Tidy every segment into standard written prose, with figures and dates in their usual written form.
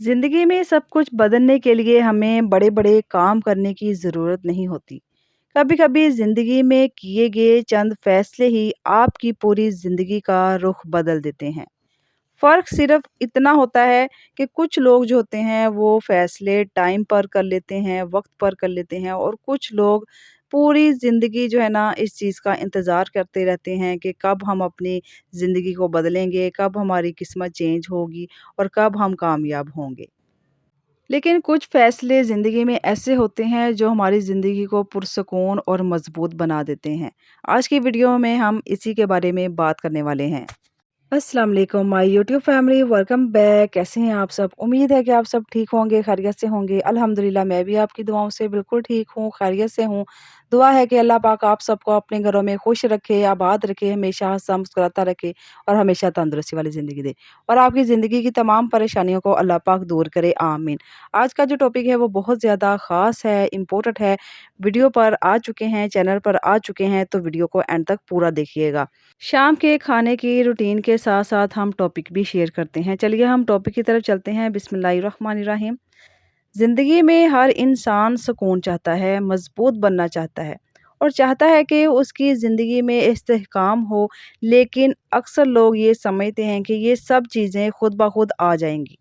जिंदगी में सब कुछ बदलने के लिए हमें बड़े-बड़े काम करने की ज़रूरत नहीं होती। कभी-कभी ज़िंदगी में किए गए चंद फैसले ही आपकी पूरी ज़िंदगी का रुख बदल देते हैं। फ़र्क सिर्फ़ इतना होता है कि कुछ लोग जो होते हैं वो फैसले टाइम पर कर लेते हैं, वक़्त पर कर लेते हैं और कुछ लोग पूरी ज़िंदगी जो है ना इस चीज़ का इंतज़ार करते रहते हैं कि कब हम अपनी ज़िंदगी को बदलेंगे, कब हमारी किस्मत चेंज होगी और कब हम कामयाब होंगे। लेकिन कुछ फैसले ज़िंदगी में ऐसे होते हैं जो हमारी ज़िंदगी को पुरसुकून और मज़बूत बना देते हैं। आज की वीडियो में हम इसी के बारे में बात करने वाले हैं। अस्सलाम वालेकुम my YouTube family, welcome back. कैसे हैं आप सब? उम्मीद है कि आप सब ठीक होंगे, खैरियत से होंगे। अल्हम्दुलिल्लाह मैं भी आपकी दुआओं से बिल्कुल ठीक हूँ, खैरियत से हूँ। दुआ है कि अल्लाह पाक आप सबको अपने घरों में खुश रखे, आबाद रखे, हमेशा हँसा मुस्कुराता रखे और हमेशा तंदुरुस्ती वाली ज़िंदगी दे और आपकी ज़िंदगी की तमाम परेशानियों को अल्लाह पाक दूर करे, आमीन। आज का जो टॉपिक है वो बहुत ज़्यादा ख़ास है, इम्पोर्टेंट है। वीडियो पर आ चुके हैं, चैनल पर आ चुके हैं तो वीडियो को एंड तक पूरा देखिएगा। शाम के खाने की रूटीन के साथ-साथ हम टॉपिक भी शेयर करते हैं। चलिए हम टॉपिक की तरफ चलते हैं। बिस्मिल्लाहिर्रहमानिर्रहीम। ज़िंदगी में हर इंसान सुकून चाहता है, मज़बूत बनना चाहता है और चाहता है कि उसकी ज़िंदगी में इस्तेहकाम हो, लेकिन अक्सर लोग ये समझते हैं कि ये सब चीज़ें खुद ब खुद आ जाएँगी।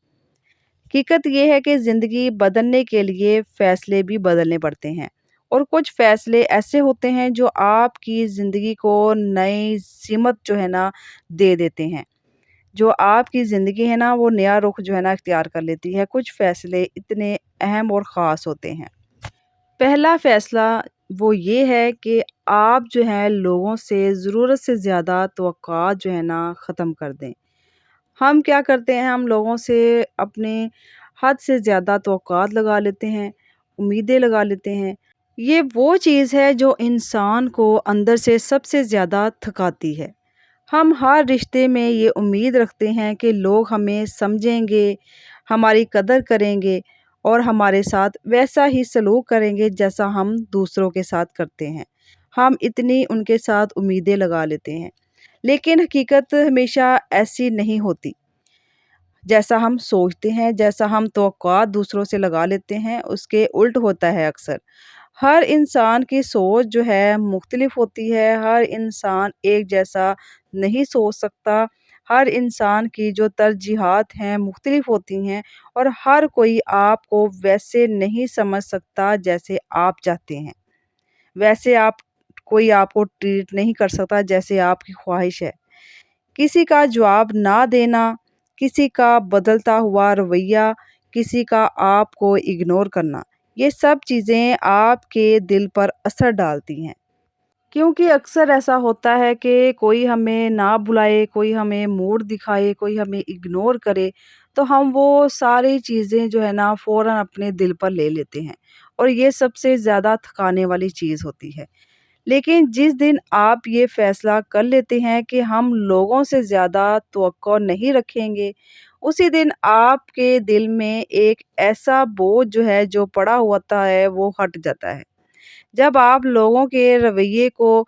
हकीकत ये है कि ज़िंदगी बदलने के लिए फ़ैसले भी बदलने पड़ते हैं और कुछ फ़ैसले ऐसे होते हैं जो आपकी ज़िंदगी को नई सीमत जो है ना दे देते हैं। जो आपकी ज़िंदगी है ना वो नया रुख जो है ना इख्तियार कर लेती है। कुछ फ़ैसले इतने अहम और ख़ास होते हैं। पहला फ़ैसला वो ये है कि आप जो है लोगों से ज़रूरत से ज़्यादा तवक्कुआत जो है ना ख़त्म कर दें। हम क्या करते हैं, हम लोगों से अपने हद से ज़्यादा तवक्कुआत लगा लेते हैं, उम्मीदें लगा लेते हैं। ये वो चीज़ है जो इंसान को अंदर से सबसे ज़्यादा थकाती है। हम हर रिश्ते में ये उम्मीद रखते हैं कि लोग हमें समझेंगे, हमारी कदर करेंगे और हमारे साथ वैसा ही सलूक करेंगे जैसा हम दूसरों के साथ करते हैं। हम इतनी उनके साथ उम्मीदें लगा लेते हैं, लेकिन हकीकत हमेशा ऐसी नहीं होती। जैसा हम सोचते हैं, जैसा हम तवक्कुआत दूसरों से लगा लेते हैं, उसके उल्ट होता है अक्सर। हर इंसान की सोच जो है मुख्तलिफ होती है, हर इंसान एक जैसा नहीं सोच सकता, हर इंसान की जो तरजीहात हैं मुख्तलिफ होती हैं और हर कोई आपको वैसे नहीं समझ सकता जैसे आप चाहते हैं। वैसे आप कोई आपको ट्रीट नहीं कर सकता जैसे आपकी ख्वाहिश है। किसी का जवाब ना देना, किसी का बदलता हुआ रवैया, किसी का आपको इग्नोर करना, ये सब चीज़ें आपके दिल पर असर डालती हैं। क्योंकि अक्सर ऐसा होता है कि कोई हमें ना बुलाए, कोई हमें मूड दिखाए, कोई हमें इग्नोर करे, तो हम वो सारी चीज़ें जो है ना फ़ौरन अपने दिल पर ले लेते हैं और ये सबसे ज़्यादा थकाने वाली चीज़ होती है। लेकिन जिस दिन आप ये फ़ैसला कर लेते हैं कि हम लोगों से ज़्यादा तवक्को नहीं रखेंगे, उसी दिन आपके दिल में एक ऐसा बोझ जो है जो पड़ा होता है वो हट जाता है। जब आप लोगों के रवैये को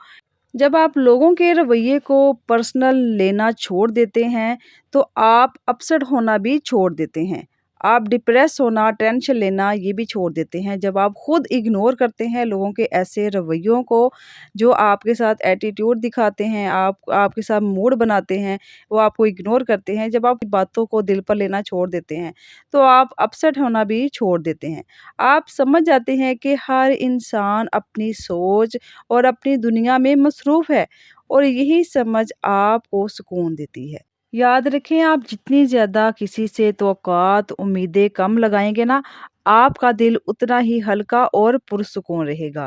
जब आप लोगों के रवैये को पर्सनल लेना छोड़ देते हैं, तो आप अपसेट होना भी छोड़ देते हैं। आप डिप्रेस होना, टेंशन लेना ये भी छोड़ देते हैं। जब आप खुद इग्नोर करते हैं लोगों के ऐसे रवैयों को, जो आपके साथ एटीट्यूड दिखाते हैं, आपके साथ मूड बनाते हैं, वो आपको इग्नोर करते हैं। जब आप बातों को दिल पर लेना छोड़ देते हैं, तो आप अपसेट होना भी छोड़ देते हैं। आप समझ जाते हैं कि हर इंसान अपनी सोच और अपनी दुनिया में मसरूफ़ है और यही समझ आपको सुकून देती है। याद रखें, आप जितनी ज़्यादा किसी से तवक्कुआत, उम्मीदें कम लगाएँगे ना, आपका दिल उतना ही हल्का और पुरसुकून रहेगा।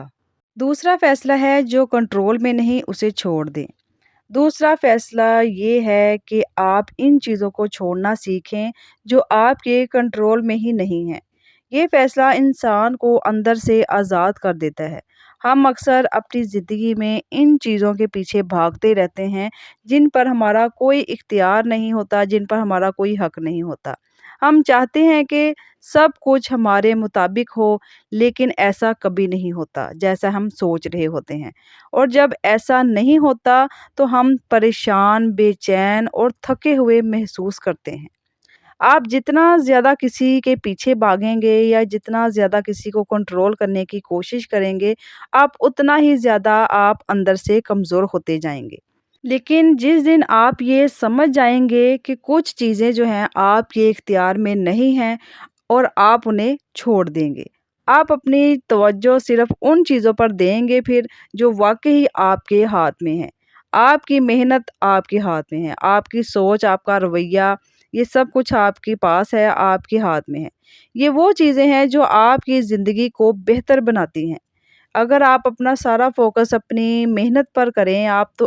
दूसरा फ़ैसला है जो कंट्रोल में नहीं उसे छोड़ दें। दूसरा फ़ैसला ये है कि आप इन चीज़ों को छोड़ना सीखें जो आपके कंट्रोल में ही नहीं हैं। ये फ़ैसला इंसान को अंदर से आज़ाद कर देता है। हम अक्सर अपनी ज़िंदगी में इन चीज़ों के पीछे भागते रहते हैं जिन पर हमारा कोई इख्तियार नहीं होता, जिन पर हमारा कोई हक नहीं होता। हम चाहते हैं कि सब कुछ हमारे मुताबिक हो, लेकिन ऐसा कभी नहीं होता जैसा हम सोच रहे होते हैं और जब ऐसा नहीं होता तो हम परेशान, बेचैन और थके हुए महसूस करते हैं। آپ جتنا زیادہ کسی کے پیچھے بھاگیں گے یا جتنا زیادہ کسی کو کنٹرول کرنے کی کوشش کریں گے، آپ اتنا ہی زیادہ آپ اندر سے کمزور ہوتے جائیں گے۔ لیکن جس دن آپ یہ سمجھ جائیں گے کہ کچھ چیزیں جو ہیں آپ کے اختیار میں نہیں ہیں اور آپ انہیں چھوڑ دیں گے، آپ اپنی توجہ صرف ان چیزوں پر دیں گے پھر جو واقعی آپ کے ہاتھ میں ہیں۔ آپ کی محنت آپ کے ہاتھ میں ہے، آپ کی سوچ، آپ کا رویہ، یہ سب کچھ آپ کے پاس ہے، آپ کے ہاتھ میں ہے۔ یہ وہ چیزیں ہیں جو آپ کی زندگی کو بہتر بناتی ہیں۔ اگر آپ اپنا سارا فوکس اپنی محنت پر کریں، آپ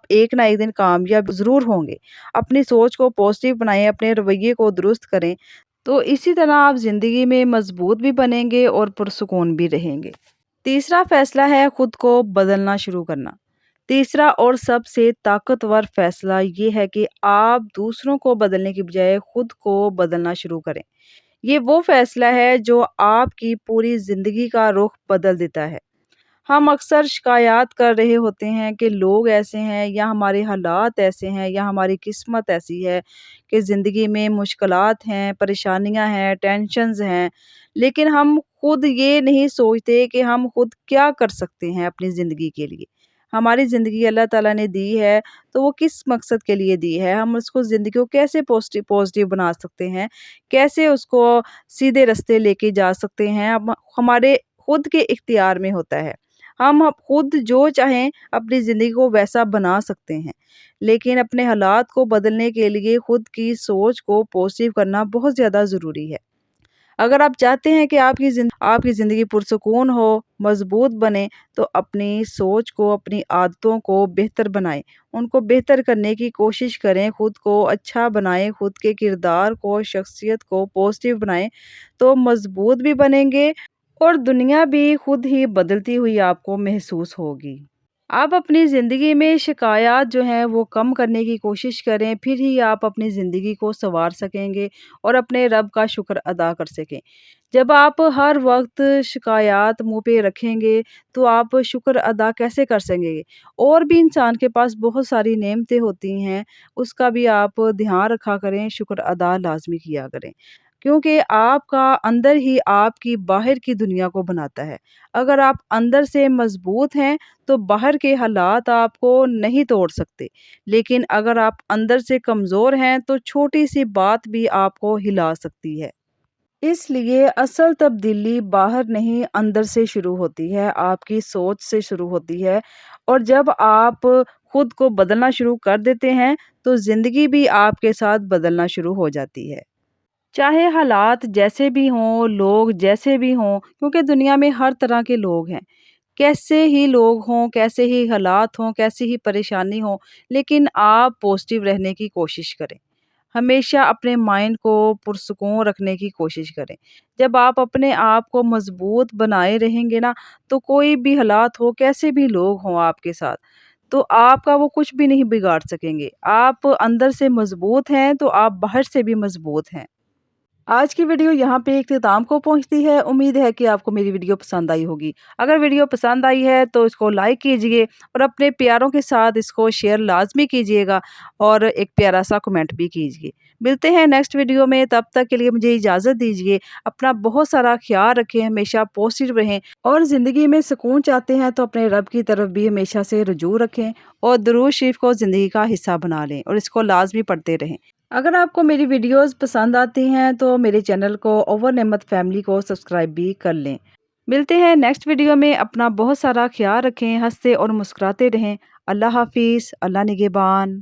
ایک نہ ایک دن کامیاب ضرور ہوں گے۔ اپنی سوچ کو پازیٹیو بنائیں، اپنے رویے کو درست کریں، تو اسی طرح آپ زندگی میں مضبوط بھی بنیں گے اور پرسکون بھی رہیں گے۔ تیسرا فیصلہ ہے خود کو بدلنا شروع کرنا۔ تیسرا اور سب سے طاقتور فیصلہ یہ ہے کہ آپ دوسروں کو بدلنے کی بجائے خود کو بدلنا شروع کریں۔ یہ وہ فیصلہ ہے جو آپ کی پوری زندگی کا رخ بدل دیتا ہے۔ ہم اکثر شکایات کر رہے ہوتے ہیں کہ لوگ ایسے ہیں یا ہمارے حالات ایسے ہیں یا ہماری قسمت ایسی ہے کہ زندگی میں مشکلات ہیں، پریشانیاں ہیں، ٹینشنز ہیں، لیکن ہم خود یہ نہیں سوچتے کہ ہم خود کیا کر سکتے ہیں اپنی زندگی کے لیے۔ ہماری زندگی اللہ تعالیٰ نے دی ہے تو وہ کس مقصد کے لیے دی ہے، ہم اس کو زندگی کو کیسے پازیٹیو بنا سکتے ہیں، کیسے اس کو سیدھے رستے لے کے جا سکتے ہیں، ہمارے خود کے اختیار میں ہوتا ہے۔ ہم خود جو چاہیں اپنی زندگی کو ویسا بنا سکتے ہیں، لیکن اپنے حالات کو بدلنے کے لیے خود کی سوچ کو پازیٹیو کرنا بہت زیادہ ضروری ہے۔ اگر آپ چاہتے ہیں کہ آپ کی زندگی پرسکون ہو، مضبوط بنے، تو اپنی سوچ کو، اپنی عادتوں کو بہتر بنائیں، ان کو بہتر کرنے کی کوشش کریں، خود کو اچھا بنائیں، خود کے کردار کو، شخصیت کو پازیٹیو بنائیں، تو مضبوط بھی بنیں گے اور دنیا بھی خود ہی بدلتی ہوئی آپ کو محسوس ہوگی۔ آپ اپنی زندگی میں شکایات جو ہیں وہ کم کرنے کی کوشش کریں، پھر ہی آپ اپنی زندگی کو سنوار سکیں گے اور اپنے رب کا شکر ادا کر سکیں۔ جب آپ ہر وقت شکایات منہ پہ رکھیں گے تو آپ شکر ادا کیسے کر سکیں گے؟ اور بھی انسان کے پاس بہت ساری نعمتیں ہوتی ہیں، اس کا بھی آپ دھیان رکھا کریں، شکر ادا لازمی کیا کریں، کیونکہ آپ کا اندر ہی آپ کی باہر کی دنیا کو بناتا ہے۔ اگر آپ اندر سے مضبوط ہیں تو باہر کے حالات آپ کو نہیں توڑ سکتے، لیکن اگر آپ اندر سے کمزور ہیں تو چھوٹی سی بات بھی آپ کو ہلا سکتی ہے۔ اس لیے اصل تبدیلی باہر نہیں اندر سے شروع ہوتی ہے، آپ کی سوچ سے شروع ہوتی ہے، اور جب آپ خود کو بدلنا شروع کر دیتے ہیں تو زندگی بھی آپ کے ساتھ بدلنا شروع ہو جاتی ہے۔ چاہے حالات جیسے بھی ہوں، لوگ جیسے بھی ہوں، کیونکہ دنیا میں ہر طرح کے لوگ ہیں، کیسے ہی لوگ ہوں، کیسے ہی حالات ہوں، کیسے ہی پریشانی ہو، لیکن آپ پازیٹیو رہنے کی کوشش کریں۔ ہمیشہ اپنے مائنڈ کو پرسکون رکھنے کی کوشش کریں۔ جب آپ اپنے آپ کو مضبوط بنائے رہیں گے نا، تو کوئی بھی حالات ہو، کیسے بھی لوگ ہوں آپ کے ساتھ، تو آپ کا وہ کچھ بھی نہیں بگاڑ سکیں گے۔ آپ اندر سے مضبوط ہیں تو آپ باہر سے بھی مضبوط ہیں۔ آج کی ویڈیو یہاں پہ اختتام کو پہنچتی ہے۔ امید ہے کہ آپ کو میری ویڈیو پسند آئی ہوگی۔ اگر ویڈیو پسند آئی ہے تو اس کو لائک کیجئے اور اپنے پیاروں کے ساتھ اس کو شیئر لازمی کیجئے گا اور ایک پیارا سا کمنٹ بھی کیجئے۔ ملتے ہیں نیکسٹ ویڈیو میں، تب تک کے لیے مجھے اجازت دیجئے۔ اپنا بہت سارا خیال رکھیں، ہمیشہ پازیٹیو رہیں، اور زندگی میں سکون چاہتے ہیں تو اپنے رب کی طرف بھی ہمیشہ سے رجوع رکھیں اور درود شریف کو زندگی کا حصہ بنا لیں اور اس کو لازمی پڑھتے رہیں۔ اگر آپ کو میری ویڈیوز پسند آتی ہیں تو میرے چینل کو اوور نعمت فیملی کو سبسکرائب بھی کر لیں۔ ملتے ہیں نیکسٹ ویڈیو میں، اپنا بہت سارا خیال رکھیں، ہنستے اور مسکراتے رہیں۔ اللہ حافظ، اللہ نگہبان۔